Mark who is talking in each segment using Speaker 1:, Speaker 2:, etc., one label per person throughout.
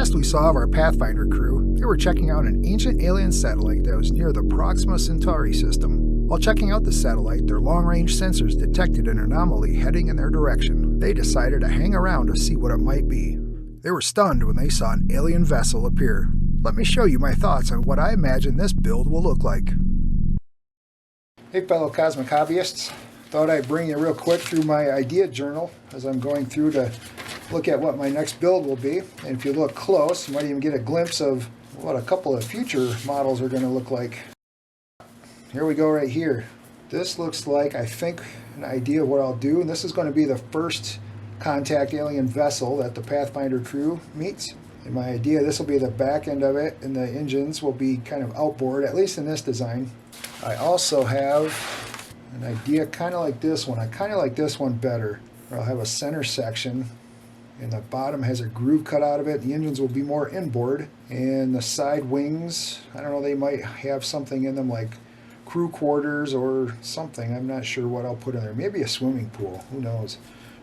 Speaker 1: Last we saw of our Pathfinder crew, they were checking out an ancient alien satellite that was near the Proxima Centauri system. While checking out the satellite, their long-range sensors detected an anomaly heading in their direction. They decided to hang around to see what it might be. They were stunned when they saw an alien vessel appear. Let me show you my thoughts on what I imagine this build will look like. Hey fellow cosmic hobbyists, thought I'd bring you real quick through my idea journal as I'm going through to look at what my next build will be. And if you look close, you might even get a glimpse of what a couple of future models are going to look like. Here we go right here. This looks like, I think, an idea of what I'll do. And this is going to be the first contact alien vessel that the Pathfinder crew meets. In my idea, this will be the back end of it, and the engines will be kind of outboard, at least in this design. I also have an idea kind of like this one. I kind of like this one better, where I'll have a center section, and the bottom has a groove cut out of it. The engines will be more inboard, and the side wings, I don't know, they might have something in them like crew quarters or something. I'm not sure what I'll put in there. Maybe a swimming pool. Who knows?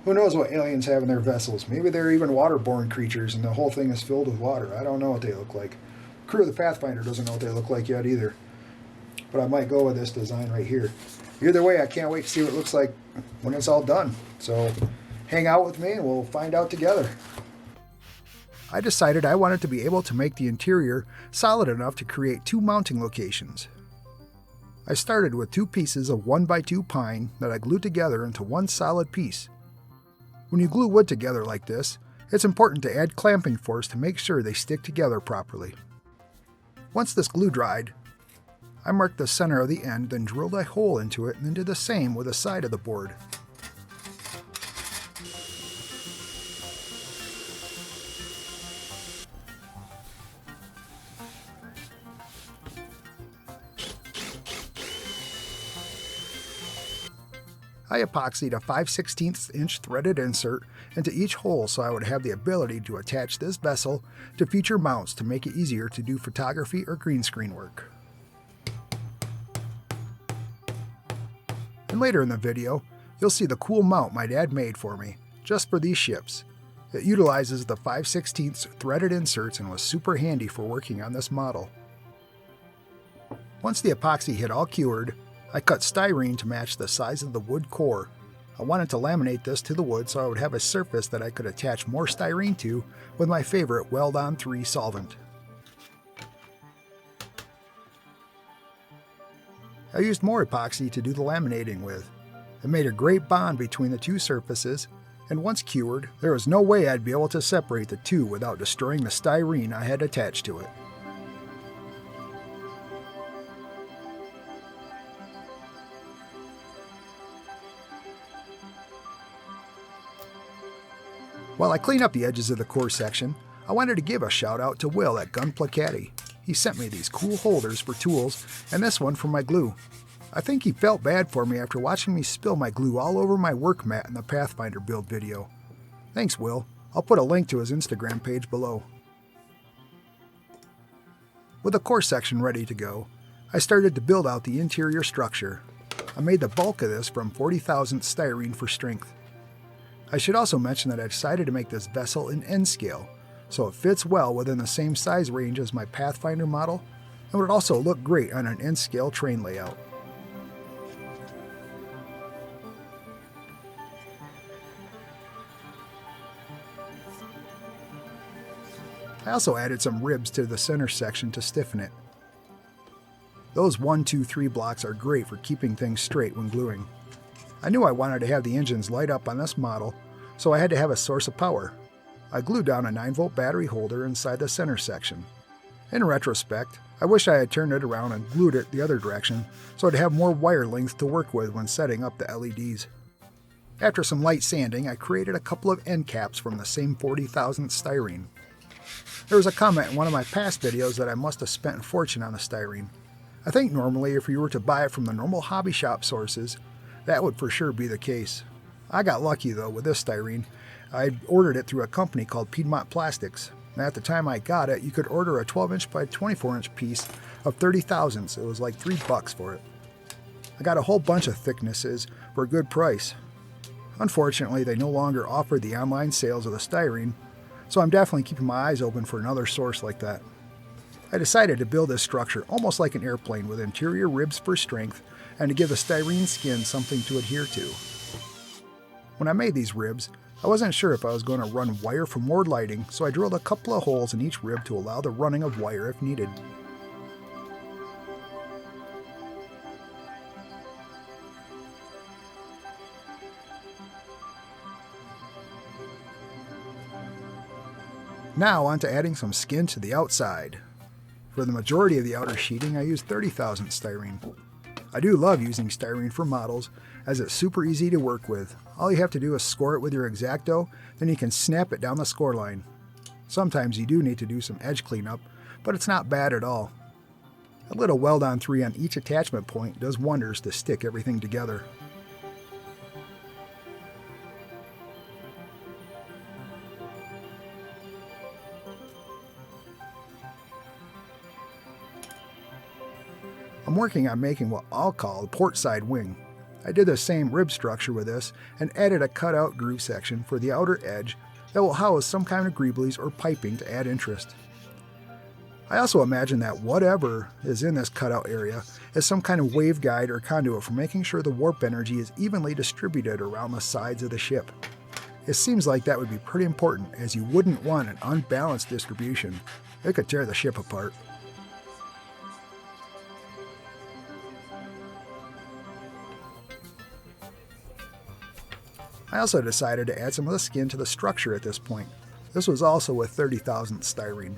Speaker 1: Who knows what aliens have in their vessels? Maybe they're even waterborne creatures and the whole thing is filled with water. I don't know what they look like. The crew of the Pathfinder doesn't know what they look like yet either. But I might go with this design right here. Either way, I can't wait to see what it looks like when it's all done. So hang out with me and we'll find out together. I decided I wanted to be able to make the interior solid enough to create 2 mounting locations. I started with 2 pieces of 1x2 pine that I glued together into one solid piece. When you glue wood together like this, it's important to add clamping force to make sure they stick together properly. Once this glue dried, I marked the center of the end, then drilled a hole into it and then did the same with the side of the board. I epoxied a 5/16 inch threaded insert into each hole so I would have the ability to attach this vessel to future mounts to make it easier to do photography or green screen work. And later in the video, you'll see the cool mount my dad made for me, just for these ships. It utilizes the 5/16 threaded inserts and was super handy for working on this model. Once the epoxy had all cured, I cut styrene to match the size of the wood core. I wanted to laminate this to the wood so I would have a surface that I could attach more styrene to with my favorite Weld-On 3 solvent. I used more epoxy to do the laminating with. It made a great bond between the 2 surfaces, and once cured, there was no way I'd be able to separate the 2 without destroying the styrene I had attached to it. While I clean up the edges of the core section, I wanted to give a shout out to Will at Gunpla Caddy. He sent me these cool holders for tools and this one for my glue. I think he felt bad for me after watching me spill my glue all over my work mat in the Pathfinder build video. Thanks, Will. I'll put a link to his Instagram page below. With the core section ready to go, I started to build out the interior structure. I made the bulk of this from 40,000 styrene for strength. I should also mention that I decided to make this vessel in N scale, so it fits well within the same size range as my Pathfinder model and would also look great on an N scale train layout. I also added some ribs to the center section to stiffen it. Those 1, 2, 3 blocks are great for keeping things straight when gluing. I knew I wanted to have the engines light up on this model, so I had to have a source of power. I glued down a 9-volt battery holder inside the center section. In retrospect, I wish I had turned it around and glued it the other direction so I'd have more wire length to work with when setting up the LEDs. After some light sanding, I created a couple of end caps from the same 40,000 styrene. There was a comment in one of my past videos that I must have spent a fortune on the styrene. I think normally if you were to buy it from the normal hobby shop sources, that would for sure be the case. I got lucky though with this styrene. I'd ordered it through a company called Piedmont Plastics. And at the time I got it, you could order a 12-inch by 24-inch piece of 30 thousandths. It was like $3 for it. I got a whole bunch of thicknesses for a good price. Unfortunately, they no longer offered the online sales of the styrene, so I'm definitely keeping my eyes open for another source like that. I decided to build this structure almost like an airplane with interior ribs for strength and to give the styrene skin something to adhere to. When I made these ribs, I wasn't sure if I was going to run wire for more lighting, so I drilled a couple of holes in each rib to allow the running of wire if needed. Now on to adding some skin to the outside. For the majority of the outer sheeting, I used 30,000 styrene. I do love using styrene for models, as it's super easy to work with. All you have to do is score it with your X-Acto, then you can snap it down the score line. Sometimes you do need to do some edge cleanup, but it's not bad at all. A little weld-on 3 on each attachment point does wonders to stick everything together. I'm working on making what I'll call the port side wing. I did the same rib structure with this and added a cutout groove section for the outer edge that will house some kind of greeblies or piping to add interest. I also imagine that whatever is in this cutout area is some kind of waveguide or conduit for making sure the warp energy is evenly distributed around the sides of the ship. It seems like that would be pretty important, as you wouldn't want an unbalanced distribution. It could tear the ship apart. I also decided to add some of the skin to the structure at this point. This was also with 30,000 styrene.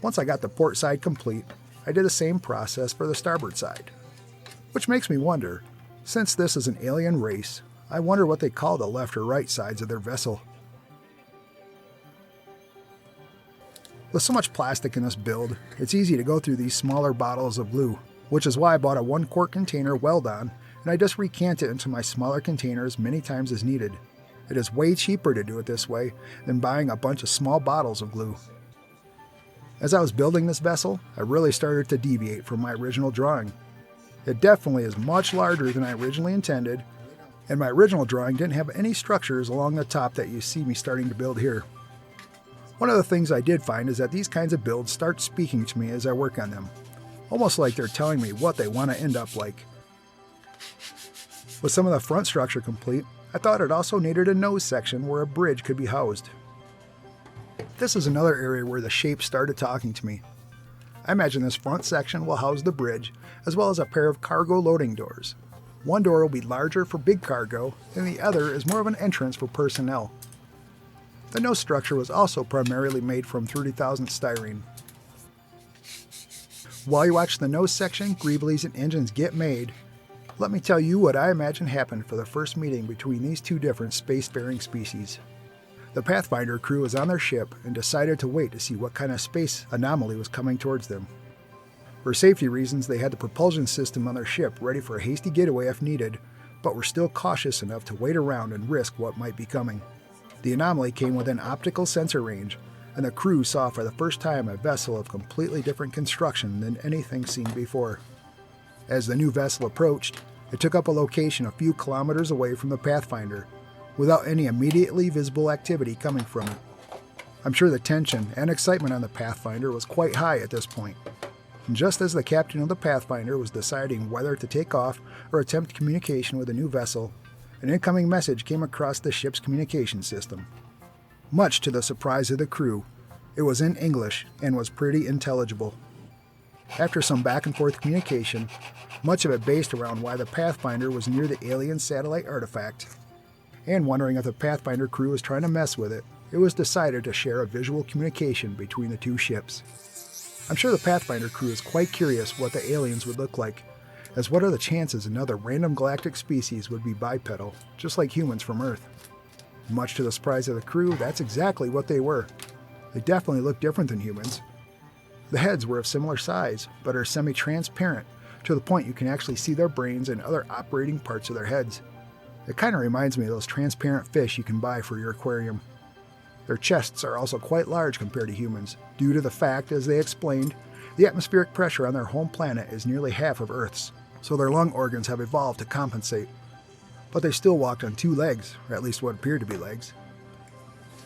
Speaker 1: Once I got the port side complete, I did the same process for the starboard side. Which makes me wonder, since this is an alien race, I wonder what they call the left or right sides of their vessel. With so much plastic in this build, it's easy to go through these smaller bottles of glue, which is why I bought a 1-quart container weld-on, and I just recant it into my smaller containers many times as needed. It is way cheaper to do it this way than buying a bunch of small bottles of glue. As I was building this vessel, I really started to deviate from my original drawing. It definitely is much larger than I originally intended, and my original drawing didn't have any structures along the top that you see me starting to build here. One of the things I did find is that these kinds of builds start speaking to me as I work on them, almost like they're telling me what they want to end up like. With some of the front structure complete, I thought it also needed a nose section where a bridge could be housed. This is another area where the shape started talking to me. I imagine this front section will house the bridge, as well as a pair of cargo loading doors. One door will be larger for big cargo, and the other is more of an entrance for personnel. The nose structure was also primarily made from 30,000 styrene. While you watch the nose section, greeblies, and engines get made, let me tell you what I imagine happened for the first meeting between these two different spacefaring species. The Pathfinder crew was on their ship and decided to wait to see what kind of space anomaly was coming towards them. For safety reasons, they had the propulsion system on their ship ready for a hasty getaway if needed, but were still cautious enough to wait around and risk what might be coming. The anomaly came within optical sensor range, and the crew saw for the first time a vessel of completely different construction than anything seen before. As the new vessel approached, it took up a location a few kilometers away from the Pathfinder, without any immediately visible activity coming from it. I'm sure the tension and excitement on the Pathfinder was quite high at this point. And just as the captain of the Pathfinder was deciding whether to take off or attempt communication with a new vessel, an incoming message came across the ship's communication system. Much to the surprise of the crew, it was in English and was pretty intelligible. After some back-and-forth communication, much of it based around why the Pathfinder was near the alien satellite artifact, and wondering if the Pathfinder crew was trying to mess with it, it was decided to share a visual communication between the two ships. I'm sure the Pathfinder crew is quite curious what the aliens would look like, as what are the chances another random galactic species would be bipedal, just like humans from Earth? Much to the surprise of the crew, that's exactly what they were. They definitely look different than humans. The heads were of similar size, but are semi-transparent, to the point you can actually see their brains and other operating parts of their heads. It kind of reminds me of those transparent fish you can buy for your aquarium. Their chests are also quite large compared to humans, due to the fact, as they explained, the atmospheric pressure on their home planet is nearly half of Earth's, so their lung organs have evolved to compensate. But they still walked on 2 legs, or at least what appeared to be legs.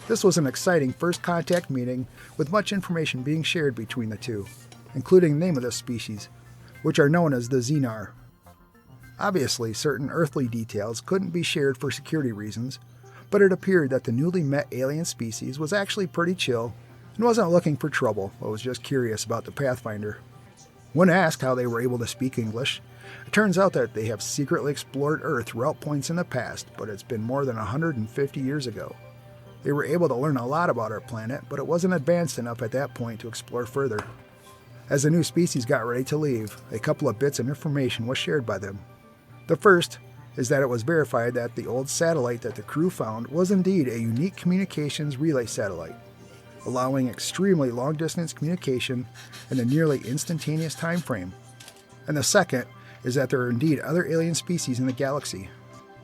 Speaker 1: This was an exciting first contact meeting with much information being shared between the two, including the name of this species, which are known as the Xenar. Obviously, certain earthly details couldn't be shared for security reasons, but it appeared that the newly met alien species was actually pretty chill and wasn't looking for trouble, but was just curious about the Pathfinder. When asked how they were able to speak English, it turns out that they have secretly explored Earth throughout points in the past, but it's been more than 150 years ago. They were able to learn a lot about our planet, but it wasn't advanced enough at that point to explore further. As the new species got ready to leave, a couple of bits of information was shared by them. The first is that it was verified that the old satellite that the crew found was indeed a unique communications relay satellite, allowing extremely long-distance communication in a nearly instantaneous time frame. And the second is that there are indeed other alien species in the galaxy,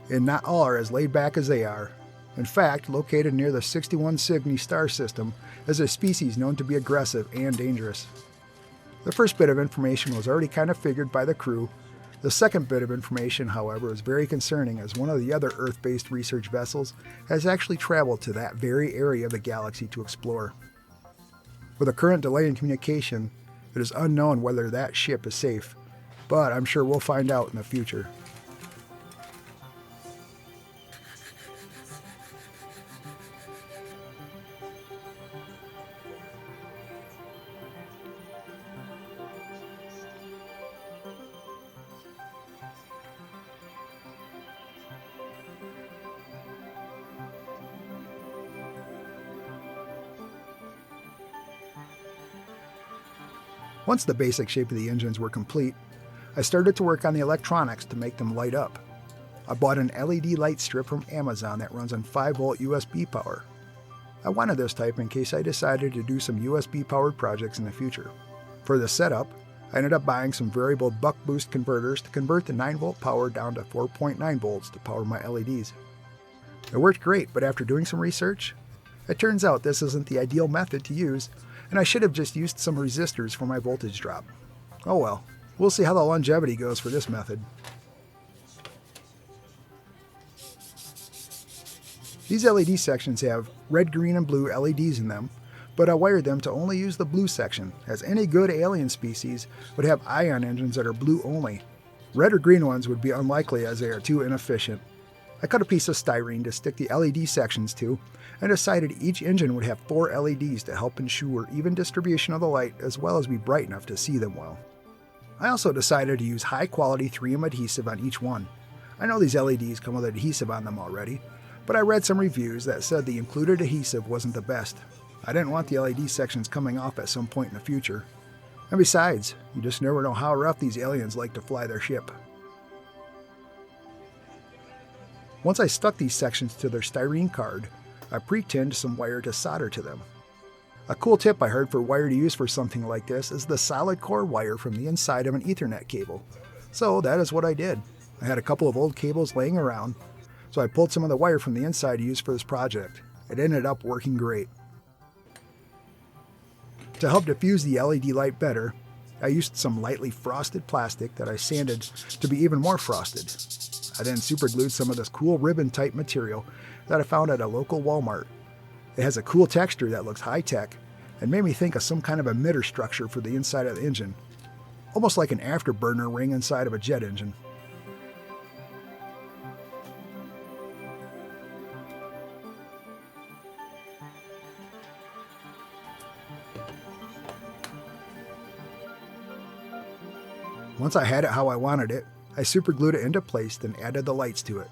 Speaker 1: and not all are as laid back as they are. In fact, located near the 61 Cygni star system is a species known to be aggressive and dangerous. The first bit of information was already kind of figured by the crew. The second bit of information, however, is very concerning, as one of the other Earth-based research vessels has actually traveled to that very area of the galaxy to explore. With a current delay in communication, it is unknown whether that ship is safe, but I'm sure we'll find out in the future. Once the basic shape of the engines were complete, I started to work on the electronics to make them light up. I bought an LED light strip from Amazon that runs on 5-volt USB power. I wanted this type in case I decided to do some USB-powered projects in the future. For the setup, I ended up buying some variable buck-boost converters to convert the 9-volt power down to 4.9 volts to power my LEDs. It worked great, but after doing some research, it turns out this isn't the ideal method to use, and I should have just used some resistors for my voltage drop. Oh well, we'll see how the longevity goes for this method. These LED sections have red, green, and blue LEDs in them, but I wired them to only use the blue section, as any good alien species would have ion engines that are blue only. Red or green ones would be unlikely, as they are too inefficient. I cut a piece of styrene to stick the LED sections to, and decided each engine would have 4 LEDs to help ensure even distribution of the light as well as be bright enough to see them well. I also decided to use high-quality 3M adhesive on each one. I know these LEDs come with adhesive on them already, but I read some reviews that said the included adhesive wasn't the best. I didn't want the LED sections coming off at some point in the future. And besides, you just never know how rough these aliens like to fly their ship. Once I stuck these sections to their styrene card, I pre-tinned some wire to solder to them. A cool tip I heard for wire to use for something like this is the solid core wire from the inside of an Ethernet cable. So that is what I did. I had a couple of old cables laying around, so I pulled some of the wire from the inside to use for this project. It ended up working great. To help diffuse the LED light better, I used some lightly frosted plastic that I sanded to be even more frosted. I then superglued some of this cool ribbon-type material that I found at a local Walmart. It has a cool texture that looks high-tech and made me think of some kind of emitter structure for the inside of the engine, almost like an afterburner ring inside of a jet engine. Once I had it how I wanted it, I superglued it into place, then added the lights to it.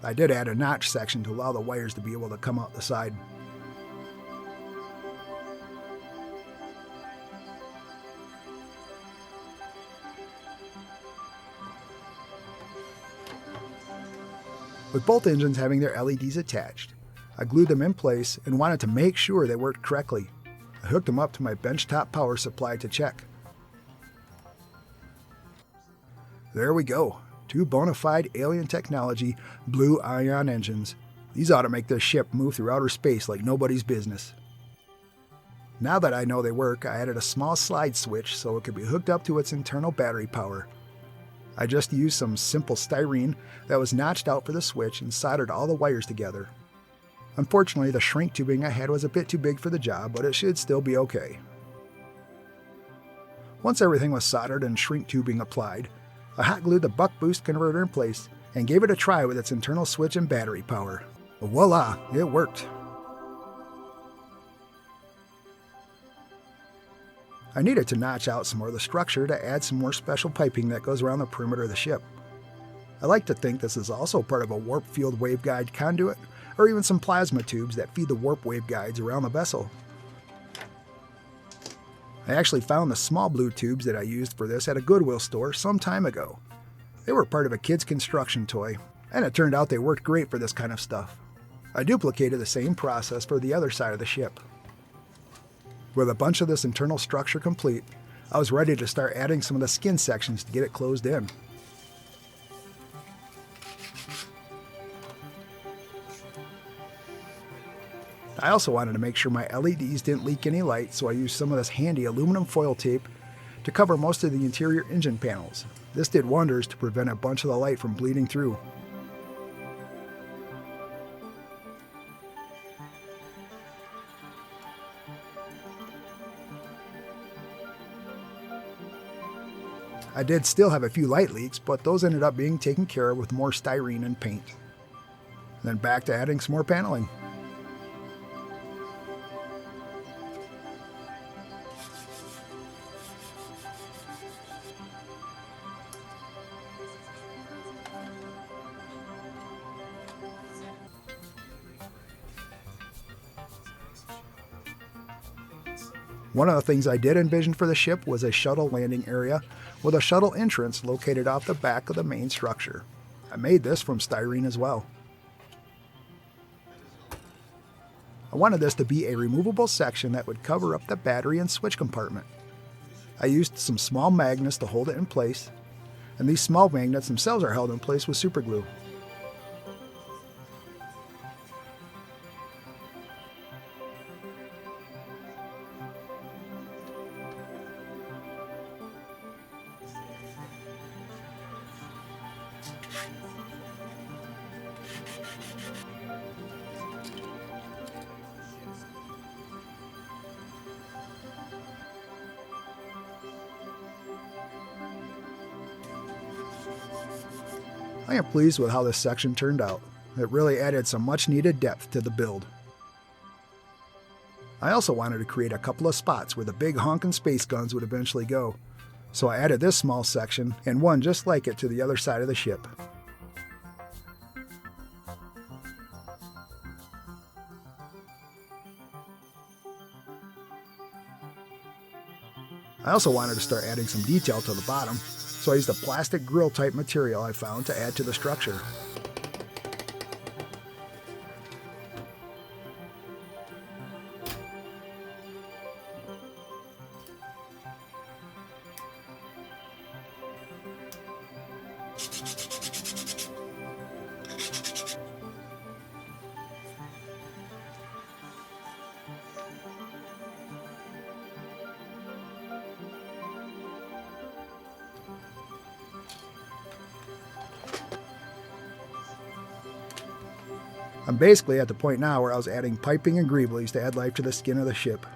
Speaker 1: I did add a notch section to allow the wires to be able to come out the side. With both engines having their LEDs attached, I glued them in place and wanted to make sure they worked correctly. I hooked them up to my benchtop power supply to check. There we go. 2 bona fide alien technology blue ion engines. These ought to make this ship move through outer space like nobody's business. Now that I know they work, I added a small slide switch so it could be hooked up to its internal battery power. I just used some simple styrene that was notched out for the switch and soldered all the wires together. Unfortunately, the shrink tubing I had was a bit too big for the job, but it should still be okay. Once everything was soldered and shrink tubing applied, I hot glued the buck boost converter in place and gave it a try with its internal switch and battery power. Voila, it worked. I needed to notch out some more of the structure to add some more special piping that goes around the perimeter of the ship. I like to think this is also part of a warp field waveguide conduit, or even some plasma tubes that feed the warp waveguides around the vessel. I actually found the small blue tubes that I used for this at a Goodwill store some time ago. They were part of a kid's construction toy, and it turned out they worked great for this kind of stuff. I duplicated the same process for the other side of the ship. With a bunch of this internal structure complete, I was ready to start adding some of the skin sections to get it closed in. I also wanted to make sure my LEDs didn't leak any light, so I used some of this handy aluminum foil tape to cover most of the interior engine panels. This did wonders to prevent a bunch of the light from bleeding through. I did still have a few light leaks, but those ended up being taken care of with more styrene and paint. Then back to adding some more paneling. One of the things I did envision for the ship was a shuttle landing area with a shuttle entrance located off the back of the main structure. I made this from styrene as well. I wanted this to be a removable section that would cover up the battery and switch compartment. I used some small magnets to hold it in place, and these small magnets themselves are held in place with super glue. I am pleased with how this section turned out. It really added some much needed depth to the build. I also wanted to create a couple of spots where the big honking space guns would eventually go, so I added this small section and one just like it to the other side of the ship. I also wanted to start adding some detail to the bottom, so I used a plastic grill type material I found to add to the structure. I'm basically at the point now where I was adding piping and greeblies to add life to the skin of the ship.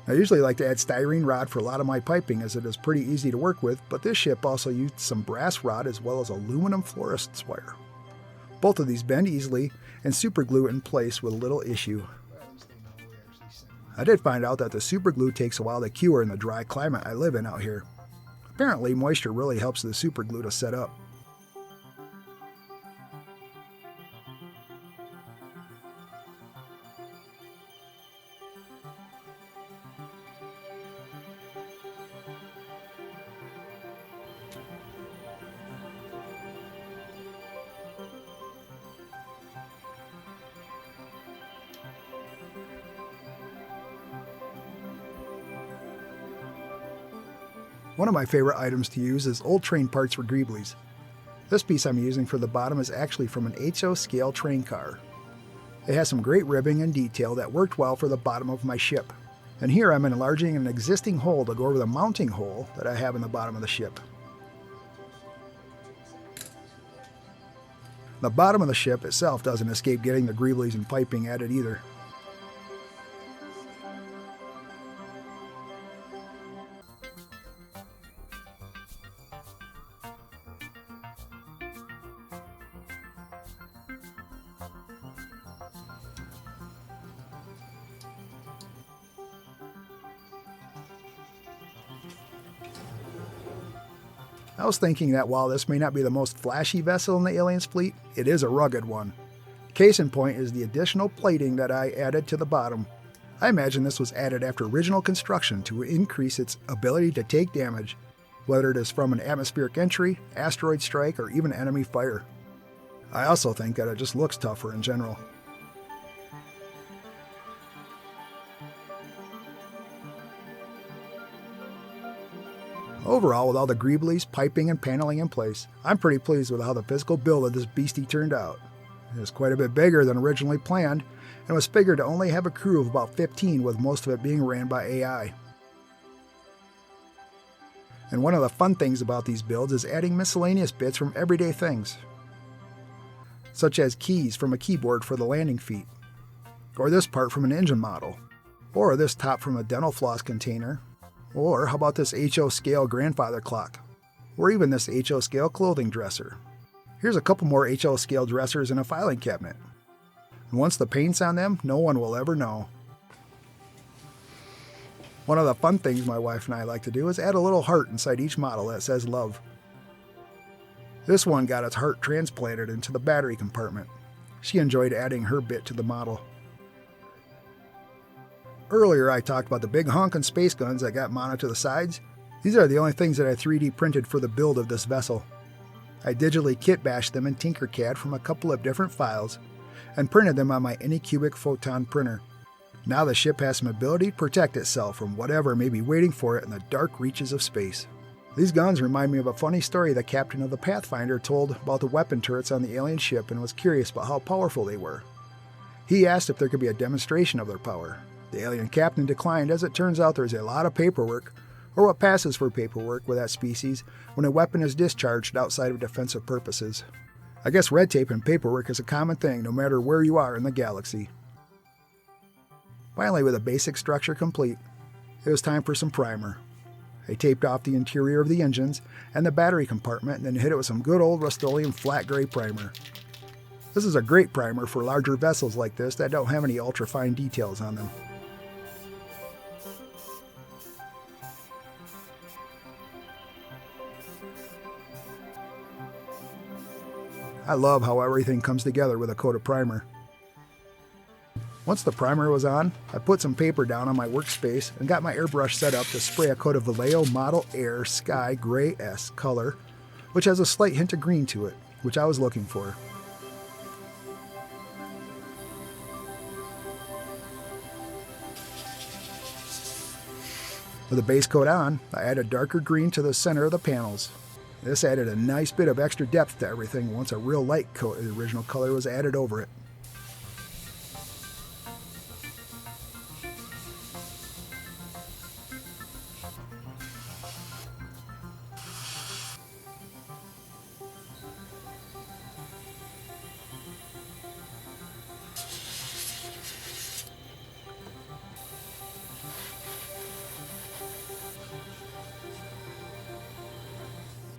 Speaker 1: I usually like to add styrene rod for a lot of my piping as it is pretty easy to work with, but this ship also used some brass rod as well as aluminum fluorescence wire. Both of these bend easily and super glue in place with little issue. I did find out that the super glue takes a while to cure in the dry climate I live in out here. Apparently moisture really helps the super glue to set up. One of my favorite items to use is old train parts for greeblies. This piece I'm using for the bottom is actually from an HO scale train car. It has some great ribbing and detail that worked well for the bottom of my ship. And here I'm enlarging an existing hole to go over the mounting hole that I have in the bottom of the ship. The bottom of the ship itself doesn't escape getting the greeblies and piping added either. I was thinking that while this may not be the most flashy vessel in the Aliens fleet, it is a rugged one. Case in point is the additional plating that I added to the bottom. I imagine this was added after original construction to increase its ability to take damage, whether it is from an atmospheric entry, asteroid strike, or even enemy fire. I also think that it just looks tougher in general. Overall, with all the greeblies, piping, and paneling in place, I'm pretty pleased with how the physical build of this beastie turned out. It is quite a bit bigger than originally planned, and was figured to only have a crew of about 15, with most of it being ran by AI. And one of the fun things about these builds is adding miscellaneous bits from everyday things, such as keys from a keyboard for the landing feet, or this part from an engine model, or this top from a dental floss container, or how about this HO scale grandfather clock, or even this HO scale clothing dresser. Here's a couple more HO scale dressers in a filing cabinet. And once the paint's on them, no one will ever know. One of the fun things my wife and I like to do is add a little heart inside each model that says love. This one got its heart transplanted into the battery compartment. She enjoyed adding her bit to the model. Earlier I talked about the big honkin' space guns that got mounted to the sides. These are the only things that I 3D printed for the build of this vessel. I digitally kitbashed them in Tinkercad from a couple of different files and printed them on my Anycubic Photon printer. Now the ship has some ability to protect itself from whatever may be waiting for it in the dark reaches of space. These guns remind me of a funny story the captain of the Pathfinder told about the weapon turrets on the alien ship and was curious about how powerful they were. He asked if there could be a demonstration of their power. The alien captain declined, as it turns out there's a lot of paperwork, or what passes for paperwork with that species, when a weapon is discharged outside of defensive purposes. I guess red tape and paperwork is a common thing no matter where you are in the galaxy. Finally, with the basic structure complete, it was time for some primer. I taped off the interior of the engines and the battery compartment and then hit it with some good old Rust-Oleum flat gray primer. This is a great primer for larger vessels like this that don't have any ultra-fine details on them. I love how everything comes together with a coat of primer. Once the primer was on, I put some paper down on my workspace and got my airbrush set up to spray a coat of Vallejo Model Air Sky Gray S color, which has a slight hint of green to it, which I was looking for. With the base coat on, I added darker green to the center of the panels. This added a nice bit of extra depth to everything once a real light coat of the original color was added over it.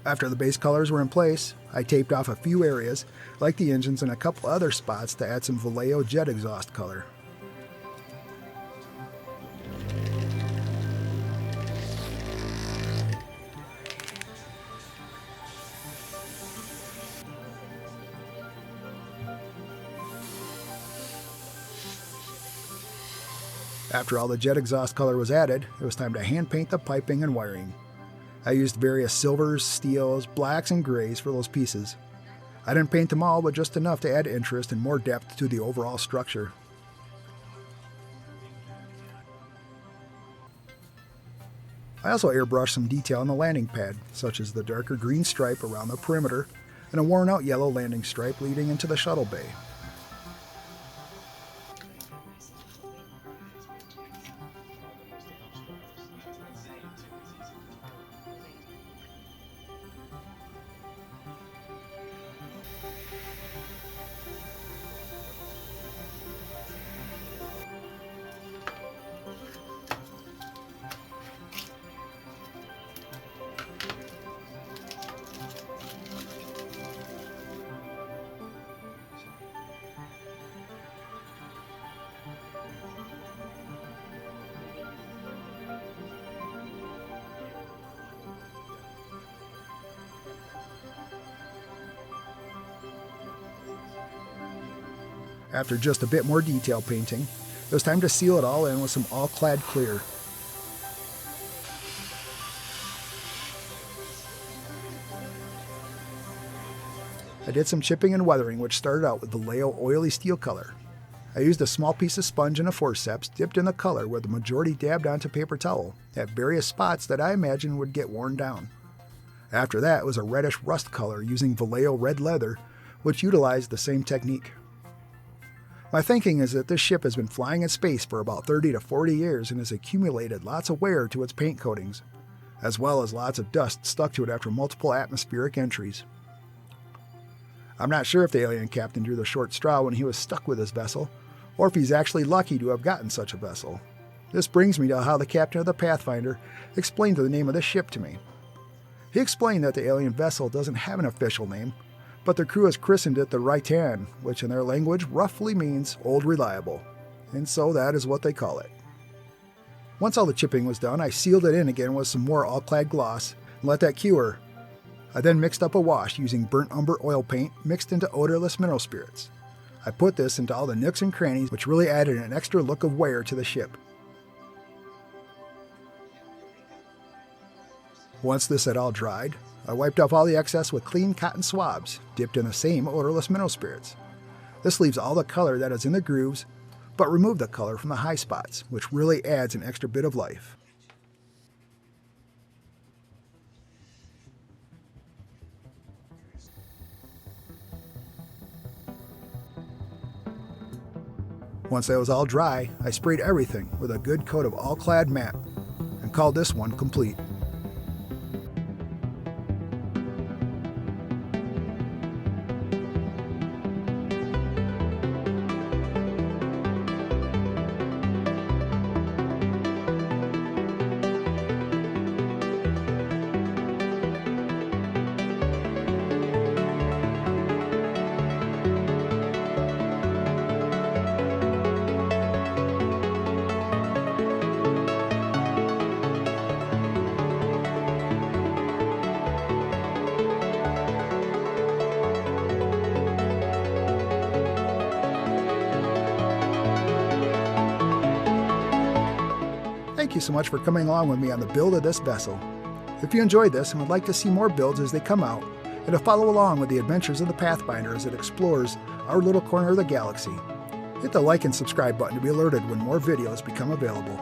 Speaker 1: After the base colors were in place, I taped off a few areas, like the engines and a couple other spots, to add some Vallejo jet exhaust color. After all the jet exhaust color was added, it was time to hand paint the piping and wiring. I used various silvers, steels, blacks, and grays for those pieces. I didn't paint them all, but just enough to add interest and more depth to the overall structure. I also airbrushed some detail on the landing pad, such as the darker green stripe around the perimeter and a worn out yellow landing stripe leading into the shuttle bay. After just a bit more detail painting, it was time to seal it all in with some all-clad clear. I did some chipping and weathering, which started out with Vallejo oily steel color. I used a small piece of sponge and a forceps dipped in the color where the majority dabbed onto paper towel at various spots that I imagined would get worn down. After that, it was a reddish rust color using Vallejo red leather, which utilized the same technique. My thinking is that this ship has been flying in space for about 30 to 40 years and has accumulated lots of wear to its paint coatings, as well as lots of dust stuck to it after multiple atmospheric entries. I'm not sure if the alien captain drew the short straw when he was stuck with his vessel, or if he's actually lucky to have gotten such a vessel. This brings me to how the captain of the Pathfinder explained the name of the ship to me. He explained that the alien vessel doesn't have an official name, but the crew has christened it the Raitan, which in their language roughly means Old Reliable, and so that is what they call it. Once all the chipping was done, I sealed it in again with some more all-clad gloss and let that cure. I then mixed up a wash using burnt umber oil paint mixed into odorless mineral spirits. I put this into all the nooks and crannies, which really added an extra look of wear to the ship. Once this had all dried, I wiped off all the excess with clean cotton swabs dipped in the same odorless mineral spirits. This leaves all the color that is in the grooves, but removed the color from the high spots, which really adds an extra bit of life. Once that was all dry, I sprayed everything with a good coat of all-clad matte and called this one complete. Thank you so much for coming along with me on the build of this vessel. If you enjoyed this and would like to see more builds as they come out, and to follow along with the adventures of the Pathfinder as it explores our little corner of the galaxy, hit the like and subscribe button to be alerted when more videos become available.